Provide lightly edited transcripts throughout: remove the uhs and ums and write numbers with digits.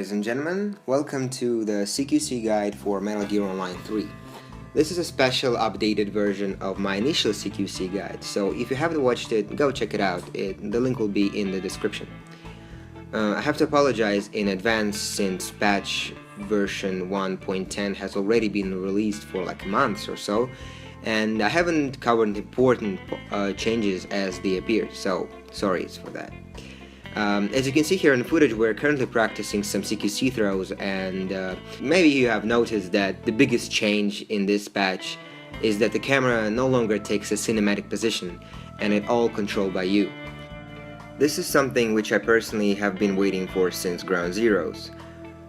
ladies and gentlemen, welcome to the CQC guide for Metal Gear Online 3. This is a special updated version of my initial CQC guide, so if you haven't watched it, go check it out. The link will be in the description. I have to apologize in advance since patch version 1.10 has already been released for like a month or so, and I haven't covered important changes as they appear, so sorry for that. As you can see here in the footage, we're currently practicing some CQC throws, and maybe you have noticed that the biggest change in this patch is that the camera no longer takes a cinematic position, and it's all controlled by you. This is something which I personally have been waiting for since Ground Zeroes.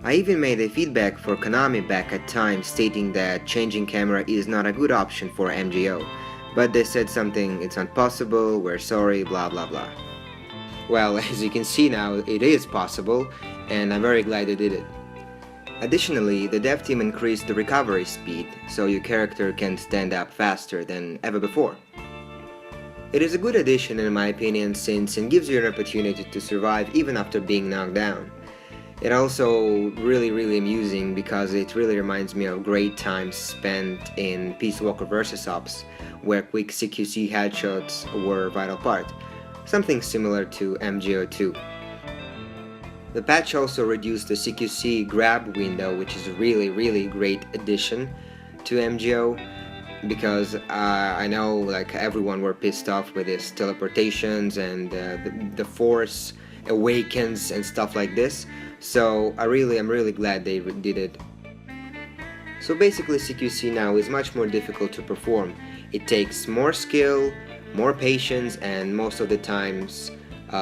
I even made a feedback for Konami back at time stating that changing camera is not a good option for MGO, but they said something, it's not possible, we're sorry, blah blah blah. Well, as you can see now, it is possible, and I'm very glad they did it. Additionally, the dev team increased the recovery speed, so your character can stand up faster than ever before. It is a good addition in my opinion, since it gives you an opportunity to survive even after being knocked down. It also really amusing because it really reminds me of great times spent in Peace Walker vs. Ops, where quick CQC headshots were a vital part. Something similar to MGO2. The patch also reduced the CQC grab window, which is a really great addition to MGO, because I know like everyone were pissed off with this teleportations and the force awakens and stuff like this, so I'm really glad they did it. So basically CQC now is much more difficult to perform. It takes more skill, more patience, and most of the times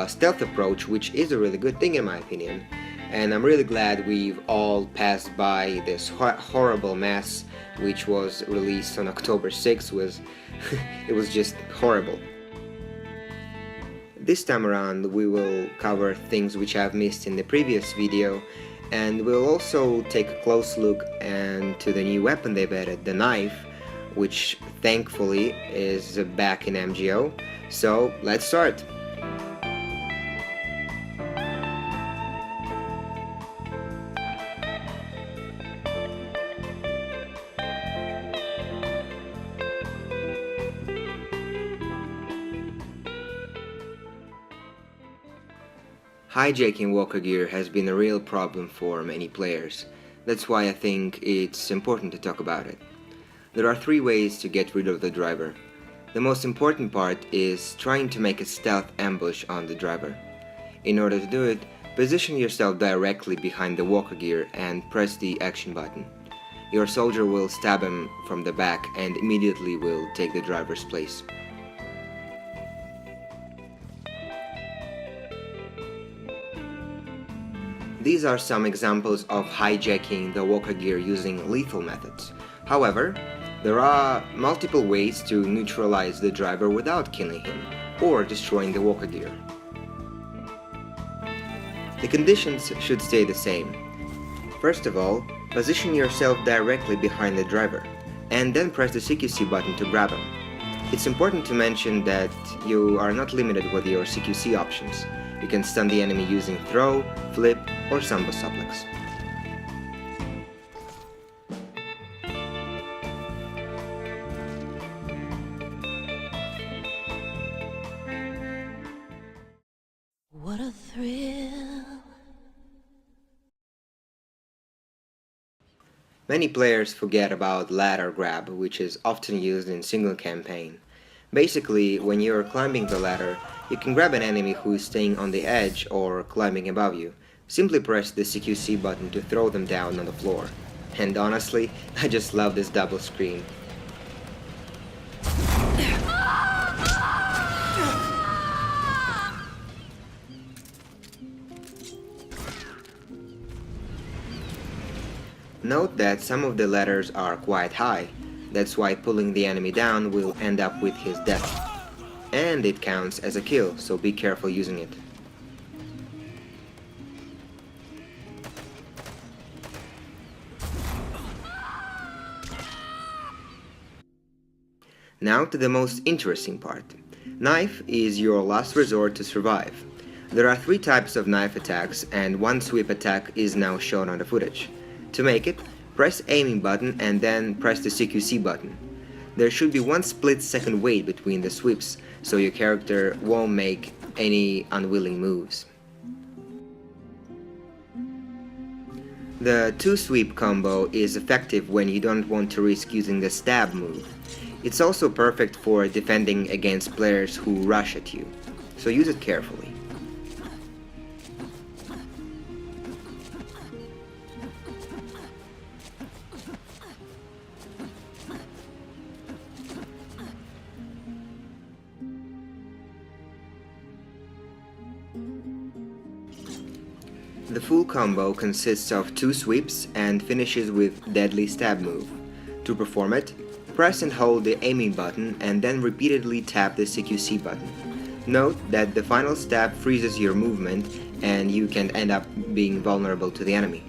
stealth approach, which is a really good thing in my opinion. And I'm really glad we've all passed by this horrible mess which was released on October 6th. It was just horrible. This time around we will cover things which I've missed in the previous video, and we'll also take a close look into the new weapon they've added, the knife, which thankfully is back in MGO. So let's start. Hijacking Walker gear has been a real problem for many players. That's why I think it's important to talk about it. There are three ways to get rid of the driver. The most important part is trying to make a stealth ambush on the driver. In order to do it, position yourself directly behind the walker gear and press the action button. Your soldier will stab him from the back and immediately will take the driver's place. These are some examples of hijacking the walker gear using lethal methods. However, there are multiple ways to neutralize the driver without killing him or destroying the walker gear. The conditions should stay the same. First of all, position yourself directly behind the driver, and then press the CQC button to grab him. It's important to mention that you are not limited with your CQC options. You can stun the enemy using throw, flip, or sambo suplex. What a thrill. Many players forget about ladder grab, which is often used in single campaign. Basically, when you're climbing the ladder, you can grab an enemy who is staying on the edge or climbing above you. Simply press the CQC button to throw them down on the floor. And honestly, I just love this double screen. Note that some of the ladders are quite high. That's why pulling the enemy down will end up with his death. And it counts as a kill, so be careful using it. Now to the most interesting part. Knife is your last resort to survive. There are 3 types of knife attacks, and one sweep attack is now shown on the footage. To make it, press aiming button and then press the CQC button. There should be 1 split-second wait between the sweeps, so your character won't make any unwilling moves. The 2-sweep combo is effective when you don't want to risk using the stab move. It's also perfect for defending against players who rush at you, so use it carefully. The full combo consists of 2 sweeps and finishes with deadly stab move. To perform it, press and hold the aiming button and then repeatedly tap the CQC button. Note that the final stab freezes your movement and you can end up being vulnerable to the enemy.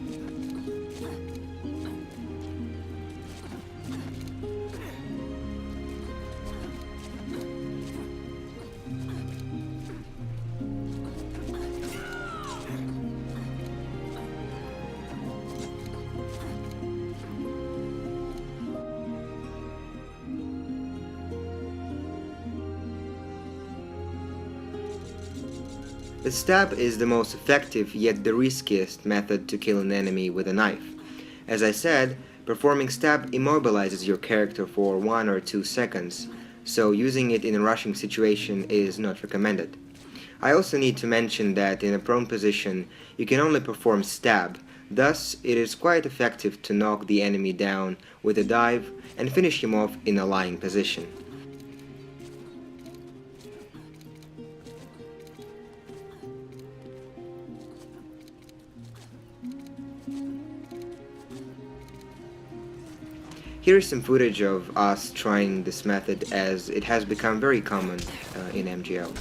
The stab is the most effective yet the riskiest method to kill an enemy with a knife. As I said, performing stab immobilizes your character for 1 or 2 seconds, so using it in a rushing situation is not recommended. I also need to mention that in a prone position you can only perform stab, thus it is quite effective to knock the enemy down with a dive and finish him off in a lying position. Here is some footage of us trying this method, as it has become very common in MGL.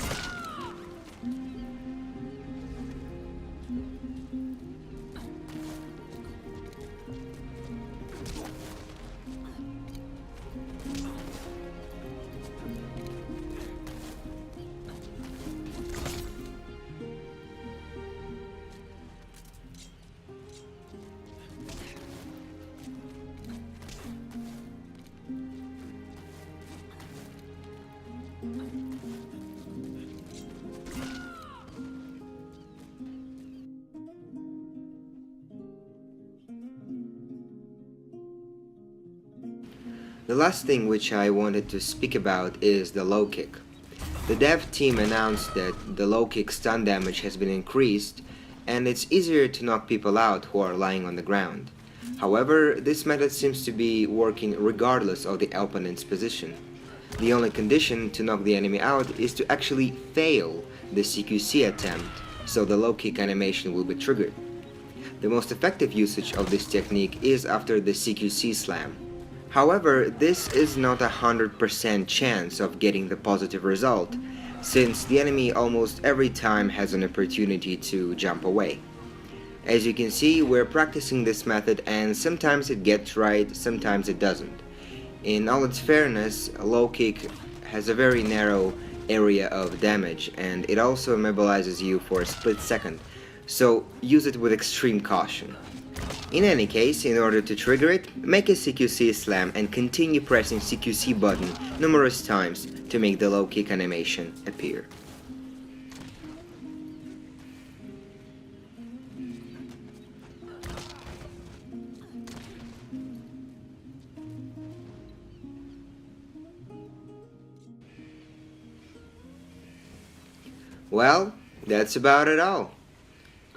The last thing which I wanted to speak about is the low kick. The dev team announced that the low kick stun damage has been increased and it's easier to knock people out who are lying on the ground. However, this method seems to be working regardless of the opponent's position. The only condition to knock the enemy out is to actually fail the CQC attempt, so the low kick animation will be triggered. The most effective usage of this technique is after the CQC slam. However, this is not 100% chance of getting the positive result, since the enemy almost every time has an opportunity to jump away. As you can see, we're practicing this method and sometimes it gets right, sometimes it doesn't. In all its fairness, a low kick has a very narrow area of damage and it also immobilizes you for a split second, so use it with extreme caution. In any case, in order to trigger it, make a CQC slam and continue pressing CQC button numerous times to make the low kick animation appear. Well, that's about it all.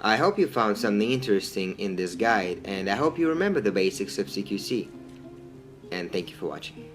I hope you found something interesting in this guide, and I hope you remember the basics of CQC. And thank you for watching.